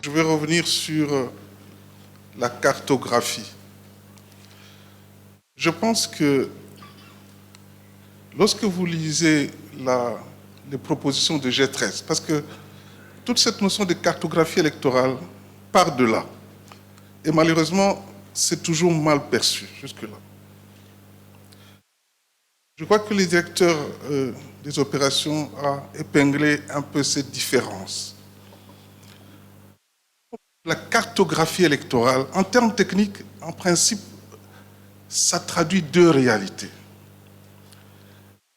Je vais revenir sur la cartographie. Je pense que lorsque vous lisez les propositions de G13, parce que toute cette notion de cartographie électorale part de là. Et malheureusement, c'est toujours mal perçu jusque-là. Je crois que le directeur des opérations a épinglé un peu cette différence. La cartographie électorale, en termes techniques, en principe, ça traduit deux réalités.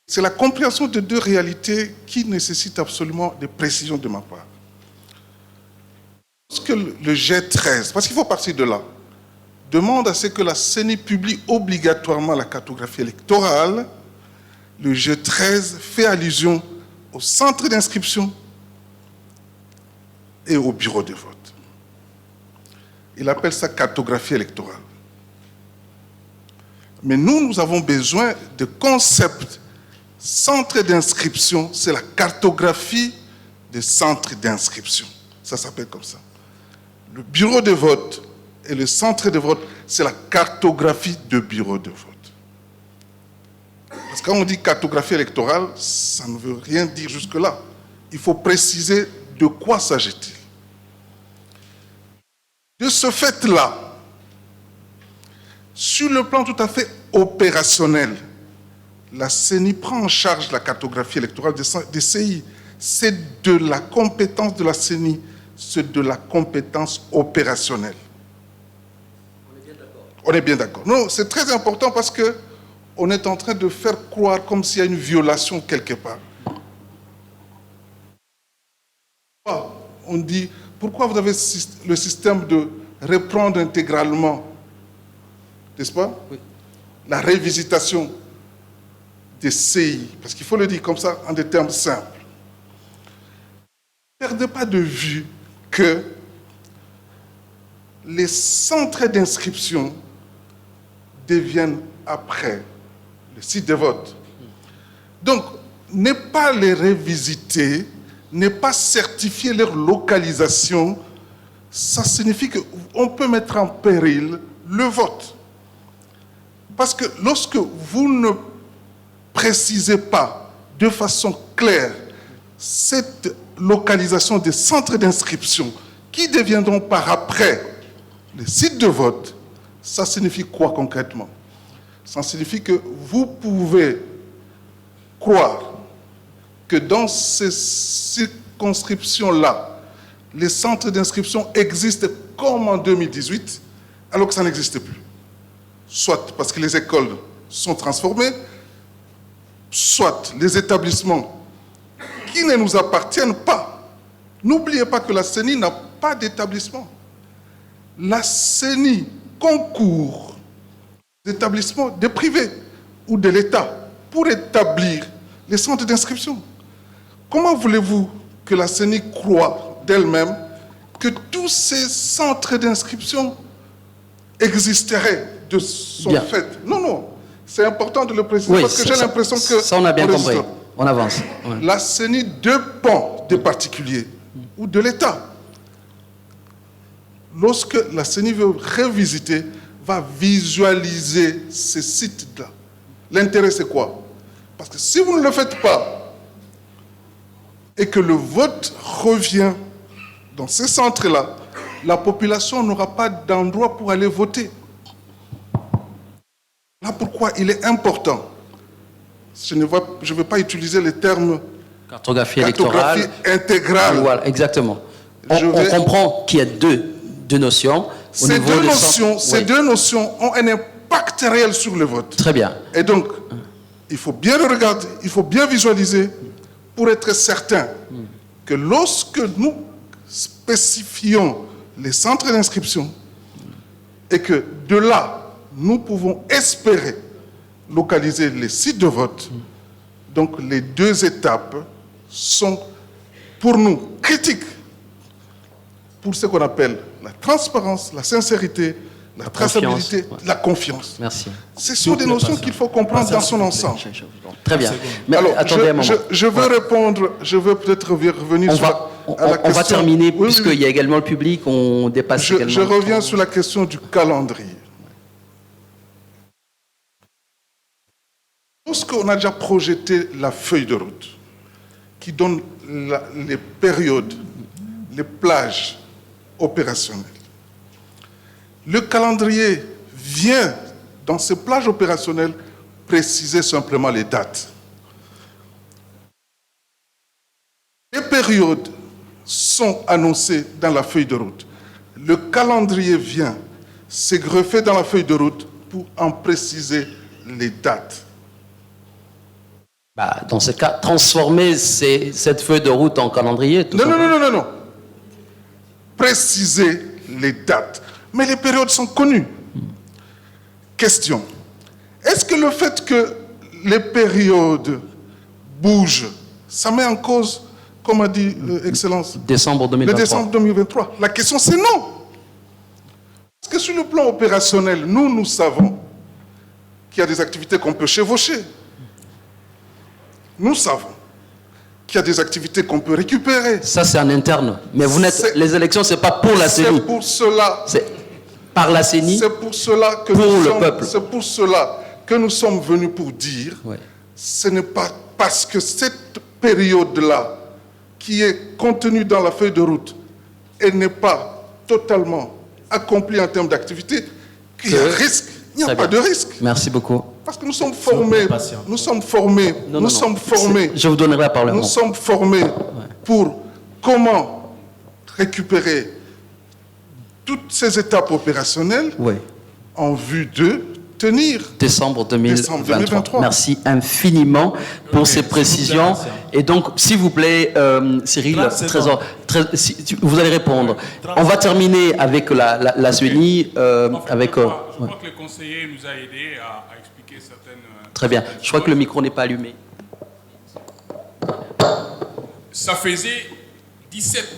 C'est la compréhension de deux réalités qui nécessite absolument des précisions de ma part. Lorsque le G13, parce qu'il faut partir de là, demande à ce que la CENI publie obligatoirement la cartographie électorale, le G13 fait allusion au centre d'inscription et au bureau de vote. Il appelle ça cartographie électorale. Mais nous avons besoin de concepts. Centre d'inscription, c'est la cartographie des centres d'inscription. Ça s'appelle comme ça. Le bureau de vote et le centre de vote, c'est la cartographie de bureau de vote. Parce que quand on dit cartographie électorale, ça ne veut rien dire jusque-là. Il faut préciser de quoi s'agit-il. De ce fait-là, sur le plan tout à fait opérationnel, la CENI prend en charge la cartographie électorale des CI. C'est de la compétence de la CENI, c'est de la compétence opérationnelle. On est bien d'accord. On est bien d'accord. Non, c'est très important parce qu'on est en train de faire croire comme s'il y a une violation quelque part. On dit, pourquoi vous avez le système de reprendre intégralement, n'est-ce pas? Oui. La révisitation des CI, parce qu'il faut le dire comme ça en des termes simples. Ne perdez pas de vue que les centres d'inscription deviennent après le site de vote. Donc, ne pas les revisiter, ne pas certifier leur localisation, ça signifie qu'on peut mettre en péril le vote. Parce que lorsque vous ne précisez pas de façon claire cette localisation des centres d'inscription qui deviendront par après les sites de vote, ça signifie quoi concrètement? Ça signifie que vous pouvez croire que dans ces circonscriptions-là, les centres d'inscription existent comme en 2018, alors que ça n'existe plus. Soit parce que les écoles sont transformées, soit les établissements qui ne nous appartiennent pas. N'oubliez pas que la CENI n'a pas d'établissement. La CENI concourt des établissements de privés ou de l'État pour établir les centres d'inscription. Comment voulez-vous que la CENI croie d'elle-même que tous ces centres d'inscription existeraient de son fait? Non, non. C'est important de le préciser, oui, parce que j'ai l'impression que... Ça, on a bien compris. On avance. Ouais. La CENI dépend des particuliers ou de l'État. Lorsque la CENI veut revisiter, va visualiser ces sites-là. L'intérêt, c'est quoi? Parce que si vous ne le faites pas et que le vote revient dans ces centres-là, la population n'aura pas d'endroit pour aller voter. Là pourquoi il est important. Je ne veux pas utiliser les termes cartographie électorale intégrale. Voilà, exactement. On comprend qu'il y a deux notions. Ces deux notions ont un impact réel sur le vote. Très bien. Et donc, il faut bien le regarder, il faut bien visualiser pour être certain que lorsque nous spécifions les centres d'inscription et que de là, nous pouvons espérer localiser les sites de vote. Donc les deux étapes sont pour nous critiques pour ce qu'on appelle la transparence, la sincérité la traçabilité, confiance, ouais. la confiance. Merci. Ce sont des notions qu'il faut comprendre dans son ensemble. Très bien. Mais Alors, attendez un moment. je veux répondre, je veux peut-être revenir sur la question. On va terminer, oui, puisqu'il y a également le public, on dépasse également. Je reviens sur la question du calendrier. Lorsqu'on a déjà projeté la feuille de route, qui donne les périodes, les plages opérationnelles, le calendrier vient, dans ces plages opérationnelles, préciser simplement les dates. Les périodes sont annoncées dans la feuille de route. Le calendrier vient se greffer dans la feuille de route pour en préciser les dates. Dans ce cas, transformer cette feuille de route en calendrier. Non. Préciser les dates. Mais les périodes sont connues. Question. Est-ce que le fait que les périodes bougent, ça met en cause, comme a dit Excellence, décembre 2023. Le décembre 2023? La question c'est non. Parce que sur le plan opérationnel, nous savons qu'il y a des activités qu'on peut chevaucher. Nous savons qu'il y a des activités qu'on peut récupérer. Ça, c'est en interne. Mais les élections, ce n'est pas pour la CENI. C'est pour cela. C'est par la CENI. C'est pour cela que c'est pour cela que nous sommes venus pour dire, ce n'est pas parce que cette période-là, qui est contenue dans la feuille de route, elle n'est pas totalement accomplie en termes d'activité, qu'il y a risque. Il n'y a pas de risque. Merci beaucoup. Parce que nous sommes formés, Je vous donnerai la parole. Nous sommes formés pour comment récupérer toutes ces étapes opérationnelles en vue de tenir décembre 2023. Merci infiniment pour ces précisions. Et donc, s'il vous plaît, Cyril, Trésor, vous allez répondre. On va terminer avec la CENI. Je crois que le conseiller nous a aidés à expliquer certaines... Très bien. Je crois que le micro n'est pas allumé. Ça faisait 17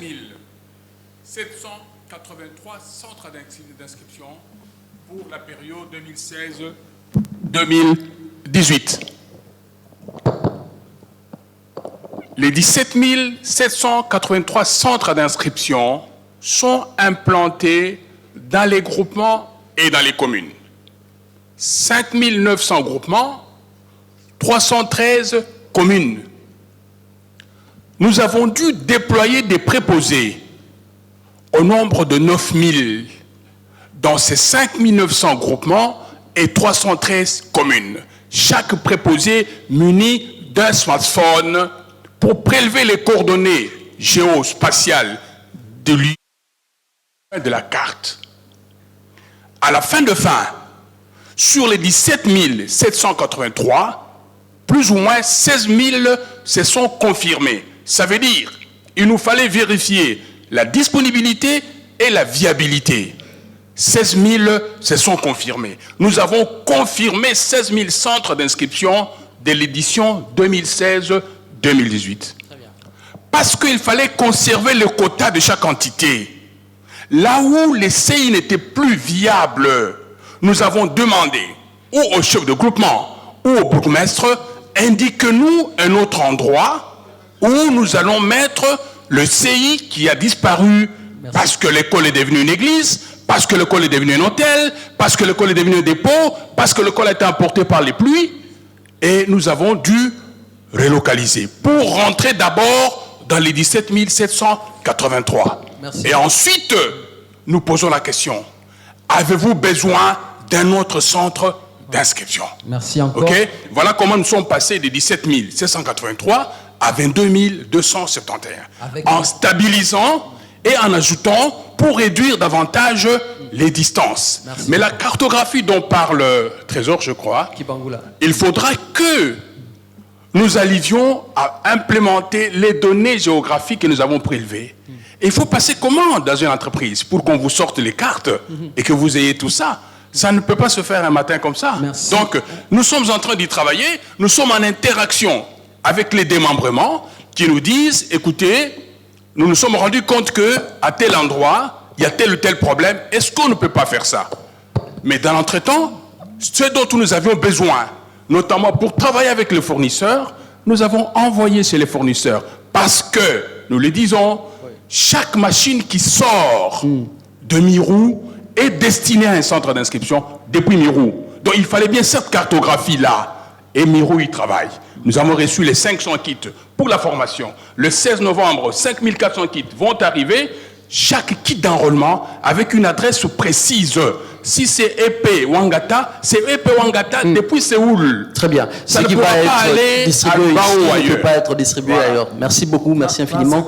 783 centres d'inscription pour la période 2016-2018. Les 17 783 centres d'inscription sont implantés dans les groupements et dans les communes. 5 900 groupements, 313 communes. Nous avons dû déployer des préposés au nombre de 9 000 dans ces 5 900 groupements et 313 communes. Chaque préposé muni d'un smartphone pour prélever les coordonnées géospatiales de la carte. À la fin, sur les 17 783, plus ou moins 16 000 se sont confirmés. Ça veut dire qu'il nous fallait vérifier la disponibilité et la viabilité. 16 000 se sont confirmés. Nous avons confirmé 16 000 centres d'inscription de l'édition 2016-2018. Parce qu'il fallait conserver le quota de chaque entité. Là où les CI n'étaient plus viables, nous avons demandé ou au chef de groupement ou au bourgmestre, indique-nous un autre endroit où nous allons mettre le CI qui a disparu. Merci. Parce que l'école est devenue une église, parce que l'école est devenue un hôtel, parce que l'école est devenue un dépôt, parce que l'école a été emportée par les pluies. Et nous avons dû relocaliser pour rentrer d'abord dans les 17 783. Merci. Et ensuite, nous posons la question, avez-vous besoin d'un autre centre d'inscription? Merci encore. Okay? Voilà comment nous sommes passés des 17 783 à 22 271. En stabilisant et en ajoutant pour réduire davantage les distances. Merci. Mais la cartographie dont parle Trésor, je crois, il faudra que nous arrivions à implémenter les données géographiques que nous avons prélevées. Et il faut passer comment dans une entreprise pour qu'on vous sorte les cartes et que vous ayez tout ça? Ça ne peut pas se faire un matin comme ça. Merci. Donc, nous sommes en train d'y travailler. Nous sommes en interaction avec les démembrements qui nous disent, écoutez, nous nous sommes rendus compte qu'à tel endroit, il y a tel ou tel problème. Est-ce qu'on ne peut pas faire ça? Mais dans l'entretemps, ce dont nous avions besoin, notamment pour travailler avec les fournisseurs, nous avons envoyé chez les fournisseurs. Parce que, nous le disons, chaque machine qui sort de Mirou est destinée à un centre d'inscription depuis Mirou. Donc il fallait bien cette cartographie-là. Et Mirou y travaille. Nous avons reçu les 500 kits pour la formation. Le 16 novembre, 5400 kits vont arriver. Chaque kit d'enrôlement avec une adresse précise. Si c'est EP Ouangata, c'est EP Ouangata depuis Séoul. Très bien. Ça ne peut pas aller distribué à ici, Bao ne peut pas être distribué ailleurs. Merci beaucoup, merci infiniment.